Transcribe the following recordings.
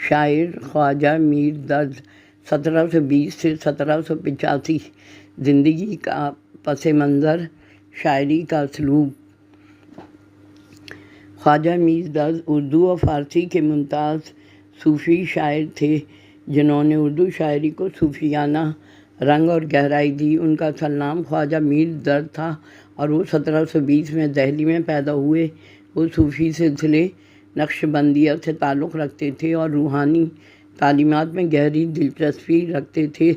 شاعر خواجہ میر درد 1720 سے 1785۔ زندگی کا پس منظر، شاعری کا اسلوب۔ خواجہ میر درد اردو اور فارسی کے ممتاز صوفی شاعر تھے جنہوں نے اردو شاعری کو صوفیانہ رنگ اور گہرائی دی۔ ان کا اصل نام خواجہ میر درد تھا اور وہ 1720 میں دہلی میں پیدا ہوئے۔ وہ صوفی سلسلے نقشبندیہ سے تعلق رکھتے تھے اور روحانی تعلیمات میں گہری دلچسپی رکھتے تھے۔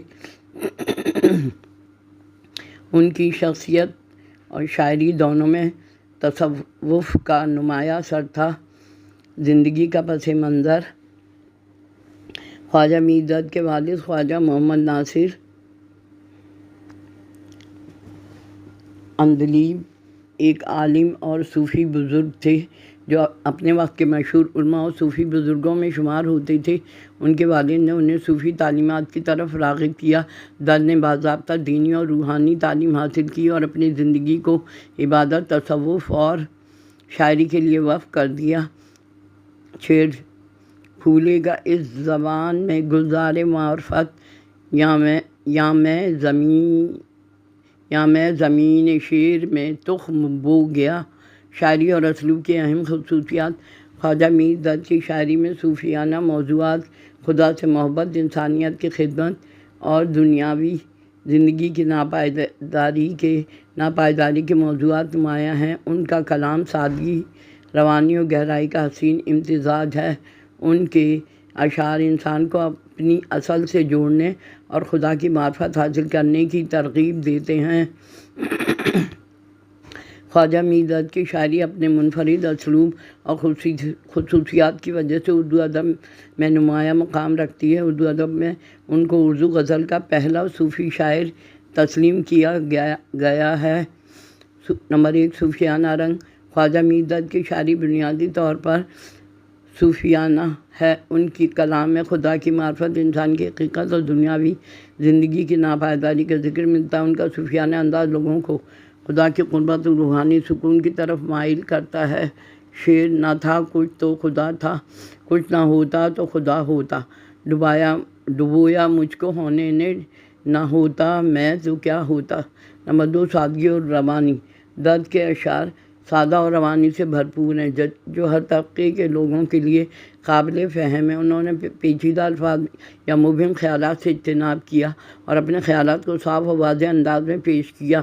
ان کی شخصیت اور شاعری دونوں میں تصوف کا نمایاں اثر تھا۔ زندگی کا پس منظر۔ خواجہ میر درد کے والد خواجہ محمد ناصر اندلیب ایک عالم اور صوفی بزرگ تھے جو اپنے وقت کے مشہور علماء اور صوفی بزرگوں میں شمار ہوتے تھے۔ ان کے والد نے انہیں صوفی تعلیمات کی طرف راغب کیا۔ درد نے باضابطہ دینی اور روحانی تعلیم حاصل کی اور اپنی زندگی کو عبادت، تصوف اور شاعری کے لیے وقف کر دیا۔ شعر: پھولے گا اس زبان میں گلزار معرفت، یا میں زمین شعر میں تخم بو گیا۔ شاعری اور اسلوب کی اہم خصوصیات۔ خواجہ میر درد کی شاعری میں صوفیانہ موضوعات، خدا سے محبت، انسانیت کی خدمت اور دنیاوی زندگی کی ناپائیداری کے موضوعات نمایاں ہیں۔ ان کا کلام سادگی، روانی اور گہرائی کا حسین امتزاج ہے۔ ان کے اشعار انسان کو اپنی اصل سے جوڑنے اور خدا کی معرفت حاصل کرنے کی ترغیب دیتے ہیں۔ خواجہ میر درد کی شاعری اپنے منفرد اسلوب اور خصوصیات کی وجہ سے اردو ادب میں نمایاں مقام رکھتی ہے۔ اردو ادب میں ان کو اردو غزل کا پہلا صوفی شاعر تسلیم کیا گیا ہے۔ نمبر 1، صوفیانہ رنگ۔ خواجہ میر درد کی شاعری بنیادی طور پر صوفیانہ ہے۔ ان کی کلام میں خدا کی معرفت، انسان کی حقیقت اور دنیاوی زندگی کی ناپائیداری کا ذکر ملتا ہے۔ ان کا صوفیانہ انداز لوگوں کو خدا کی قربت اور روحانی سکون کی طرف مائل کرتا ہے۔ شعر: نہ تھا کچھ تو خدا تھا، کچھ نہ ہوتا تو خدا ہوتا، ڈبویا مجھ کو ہونے نے، نہ ہوتا میں تو کیا ہوتا۔ نمبر 2، سادگی اور روانی۔ درد کے اشعار سادہ اور روانی سے بھرپور ہیں جو ہر طبقے کے لوگوں کے لیے قابل فہم ہے۔ انہوں نے پیچیدہ الفاظ یا مبہم خیالات سے اجتناب کیا اور اپنے خیالات کو صاف و واضح انداز میں پیش کیا۔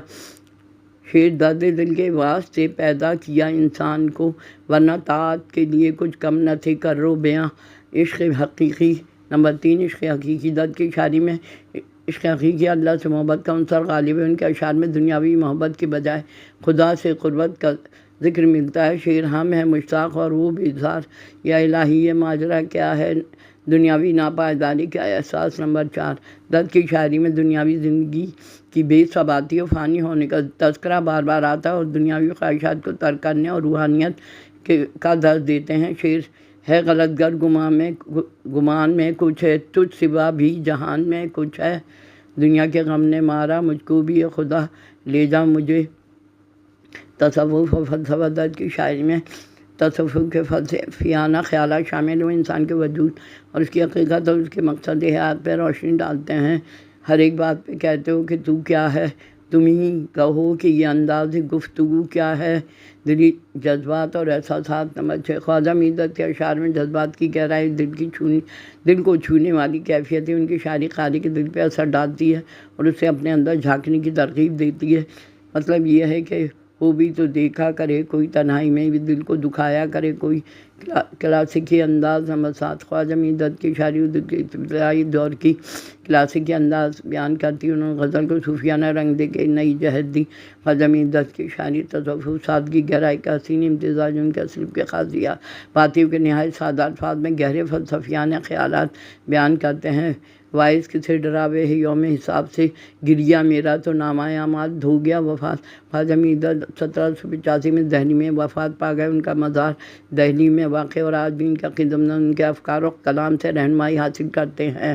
شعر: درد دل کے واسطے پیدا کیا انسان کو، ورنہ طاعت کے لیے کچھ کم نہ تھے کرو بیاں۔ عشق حقیقی۔ نمبر 3، عشق حقیقی۔ درد کی شاعری میں عشق حقیقی، اللہ سے محبت کا عنصر غالب ہے۔ ان کے اشعار میں دنیاوی محبت کے بجائے خدا سے قربت کا ذکر ملتا ہے۔ شعر: ہم ہیں مشتاق اور وہ بیزار، یا الہی یہ ماجرا کیا ہے، دنیاوی ناپائیداری کا احساس۔ نمبر 4، درد کی شاعری میں دنیاوی زندگی کی بے ثباتی اور فانی ہونے کا تذکرہ بار بار آتا ہے اور دنیاوی خواہشات کو ترک کرنے اور روحانیت کا درس دیتے ہیں۔ شعر: ہے غلط گر گمان میں کچھ ہے، تجھ سوا بھی جہان میں کچھ ہے، دنیا کے غم نے مارا مجھ کو بھی، خدا لے جا مجھے۔ تصوف و فلسفہ۔ درد کی شاعری میں تصوف کے فلسفیانہ خیالات شامل ہوئے انسان کے وجود اور اس کی حقیقت اور اس کے مقصد حیات پہ روشنی ڈالتے ہیں۔ ہر ایک بات پہ کہتے ہو کہ تو کیا ہے، تم ہی کہو کہ یہ انداز گفتگو کیا ہے، دلی جذبات اور احساسات۔ نمبر 6، خواجہ میر درد کے اشعار میں جذبات کی گہرائی، دل کو چھونے والی کیفیتیں ان کی شاعری قاری کے دل پہ اثر ڈالتی ہے اور اسے اپنے اندر جھانکنے کی ترغیب دیتی ہے۔ مطلب یہ ہے کہ وہ بھی تو دیکھا کرے کوئی، تنہائی میں بھی دل کو دکھایا کرے کوئی۔ کلاسیکی انداز۔ نمبر 7، خواجہ میر درد کی شاعری اردو کے ابتدائی دور کی کلاسیکی انداز بیان کرتی ہے۔ انہوں نے غزل کو صوفیانہ رنگ دے کے نئی جہت دی۔ خواجہ میر درد کی شاعری تصوف، سادگی، گہرائی کا حسین امتزاج ان کے اسلوب کے خاصیات باتی کے نہایت سادہ الفاظ میں گہرے فلسفیانہ خیالات بیان کرتے ہیں۔ وائس کسے ڈراوے ہے یوم حساب سے، گریا میرا تو نامہ اعمال دھو گیا وفات۔ خواجہ میر درد 1785 میں دہلی میں وفات پا گئے۔ ان کا مزار دہلی میں واقع اور آج بھی ان کا خدمت ان کے افکار و کلام سے رہنمائی حاصل کرتے ہیں۔